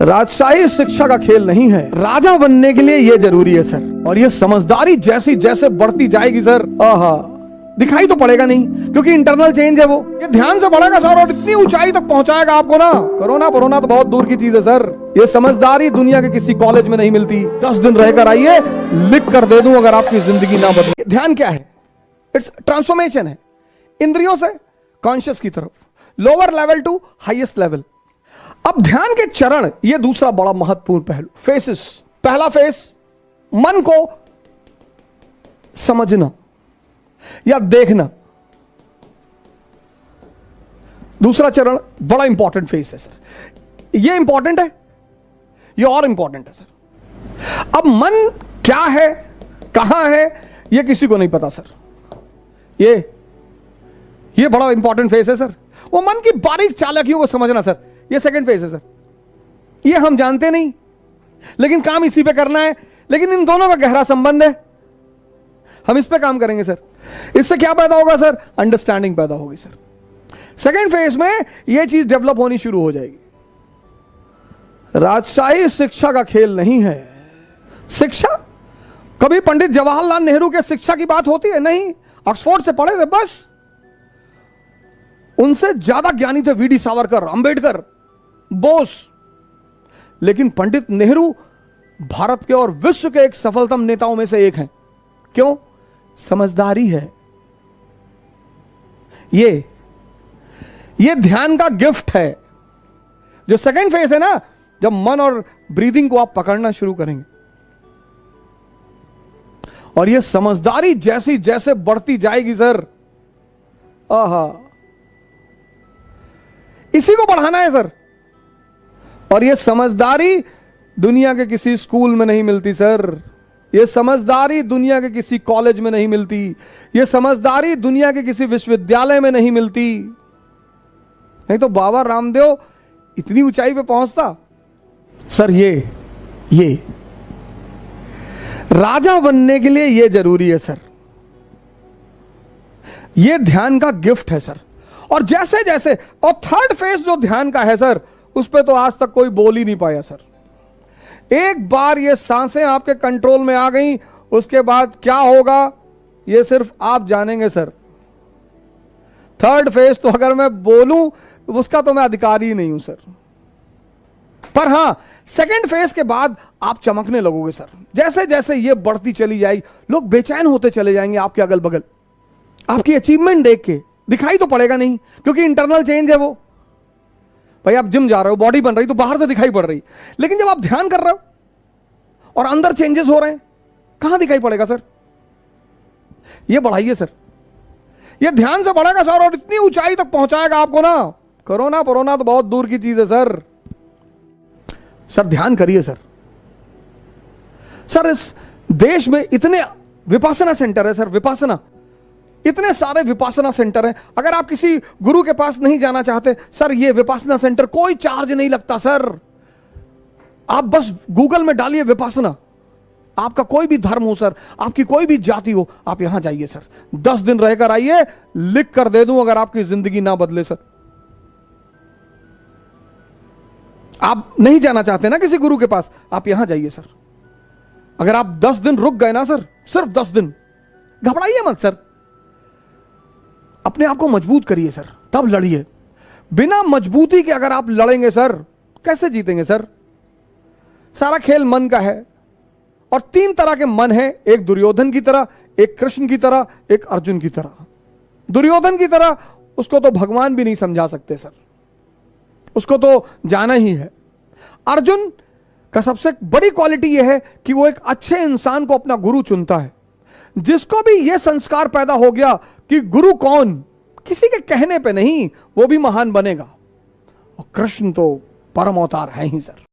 राजशाही शिक्षा का खेल नहीं है। राजा बनने के लिए ये जरूरी है सर, और ये समझदारी जैसी जैसे बढ़ती जाएगी सर, आहा, दिखाई तो पड़ेगा नहीं, क्योंकि इंटरनल चेंज है वो। ये ध्यान से बढ़ेगा सर और इतनी ऊंचाई तक पहुंचाएगा आपको ना। कोरोना तो बहुत दूर की चीज है सर। ये समझदारी दुनिया के किसी कॉलेज में नहीं मिलती। 10 दिन रहकर आइए, लिख कर दे दूं अगर आपकी जिंदगी ना बदले। ध्यान क्या है? इट्स ट्रांसफॉर्मेशन है, इंद्रियों से कॉन्शियस की तरफ, lower level to highest level. अब ध्यान के चरण, ये दूसरा बड़ा महत्वपूर्ण पहलू, फेसेस। पहला फेस, मन को समझना या देखना। दूसरा चरण बड़ा इंपॉर्टेंट फेस है सर। ये इंपॉर्टेंट है, ये और इंपॉर्टेंट है सर। अब मन क्या है, कहां है, ये किसी को नहीं पता सर। ये बड़ा इंपॉर्टेंट फेस है सर। वो मन की बारीक चालाकियों को समझना सर, ये सेकंड फेस है सर। ये हम जानते नहीं, लेकिन काम इसी पे करना है। लेकिन इन दोनों का गहरा संबंध है, हम इस पे काम करेंगे सर। इससे क्या पैदा होगा सर? अंडरस्टैंडिंग पैदा होगी सर। सेकंड फेज में यह चीज डेवलप होनी शुरू हो जाएगी। राजशाही शिक्षा का खेल नहीं है। शिक्षा, कभी पंडित जवाहरलाल नेहरू के शिक्षा की बात होती है? नहीं, ऑक्सफोर्ड से पढ़े थे बस। उनसे ज्यादा ज्ञानी थे वीडी सावरकर, अंबेडकर, बोस। लेकिन पंडित नेहरू भारत के और विश्व के एक सफलतम नेताओं में से एक हैं। क्यों? समझदारी है। ये ध्यान का गिफ्ट है। जो सेकंड फेज है ना, जब मन और ब्रीदिंग को आप पकड़ना शुरू करेंगे, और ये समझदारी जैसी जैसे बढ़ती जाएगी सर, आहा, इसी को बढ़ाना है सर। और ये समझदारी दुनिया के किसी स्कूल में नहीं मिलती सर। ये समझदारी दुनिया के किसी कॉलेज में नहीं मिलती। ये समझदारी दुनिया के किसी विश्वविद्यालय में नहीं मिलती। नहीं तो बाबा रामदेव इतनी ऊंचाई पे पहुंचता सर। ये राजा बनने के लिए ये जरूरी है सर। ये ध्यान का गिफ्ट है सर। और जैसे जैसे, और थर्ड फेज जो ध्यान का है सर, उस पे तो आज तक कोई बोल ही नहीं पाया सर। एक बार ये सांसें आपके कंट्रोल में आ गई, उसके बाद क्या होगा ये सिर्फ आप जानेंगे सर। थर्ड फेज तो अगर मैं बोलूं उसका तो मैं अधिकारी ही नहीं हूं सर। पर हां, सेकंड फेज के बाद आप चमकने लगोगे सर। जैसे जैसे ये बढ़ती चली जाएगी, लोग बेचैन होते चले जाएंगे आपके अगल बगल, आपकी अचीवमेंट देख के। दिखाई तो पड़ेगा नहीं, क्योंकि इंटरनल चेंज है वो। भाई आप जिम जा रहे हो, बॉडी बन रही तो बाहर से दिखाई पड़ रही, लेकिन जब आप ध्यान कर रहे हो और अंदर चेंजेस हो रहे हैं, कहां दिखाई पड़ेगा सर? ये बढ़ाइए सर, ये ध्यान से बढ़ेगा सर और इतनी ऊंचाई तक पहुंचाएगा आपको ना। कोरोना तो बहुत दूर की चीज है सर। सर ध्यान करिए सर। सर इस देश में इतने विपासना सेंटर है सर, विपासना, इतने सारे विपासना सेंटर हैं। अगर आप किसी गुरु के पास नहीं जाना चाहते सर, ये विपासना सेंटर कोई चार्ज नहीं लगता सर। आप बस गूगल में डालिए विपासना, आपका कोई भी धर्म हो सर, आपकी कोई भी जाति हो, आप यहां जाइए सर। 10 दिन रहकर आइए, लिख कर दे दूं अगर आपकी जिंदगी ना बदले सर। आप नहीं जाना चाहते ना किसी गुरु के पास, आप यहां जाइए सर। अगर आप 10 दिन रुक गए ना सर, सिर्फ 10 दिन, घबराइए मत सर। अपने आप को मजबूत करिए सर, तब लड़िए। बिना मजबूती के अगर आप लड़ेंगे सर, कैसे जीतेंगे सर? सारा खेल मन का है। और 3 तरह के मन हैं, एक दुर्योधन की तरह, एक कृष्ण की तरह, एक अर्जुन की तरह। दुर्योधन की तरह उसको तो भगवान भी नहीं समझा सकते सर, उसको तो जाना ही है। अर्जुन का सबसे बड़ी क्वालिटी यह है कि वो एक अच्छे इंसान को अपना गुरु चुनता है। जिसको भी यह संस्कार पैदा हो गया कि गुरु कौन, किसी के कहने पे नहीं, वो भी महान बनेगा। और कृष्ण तो परम अवतार है ही सर।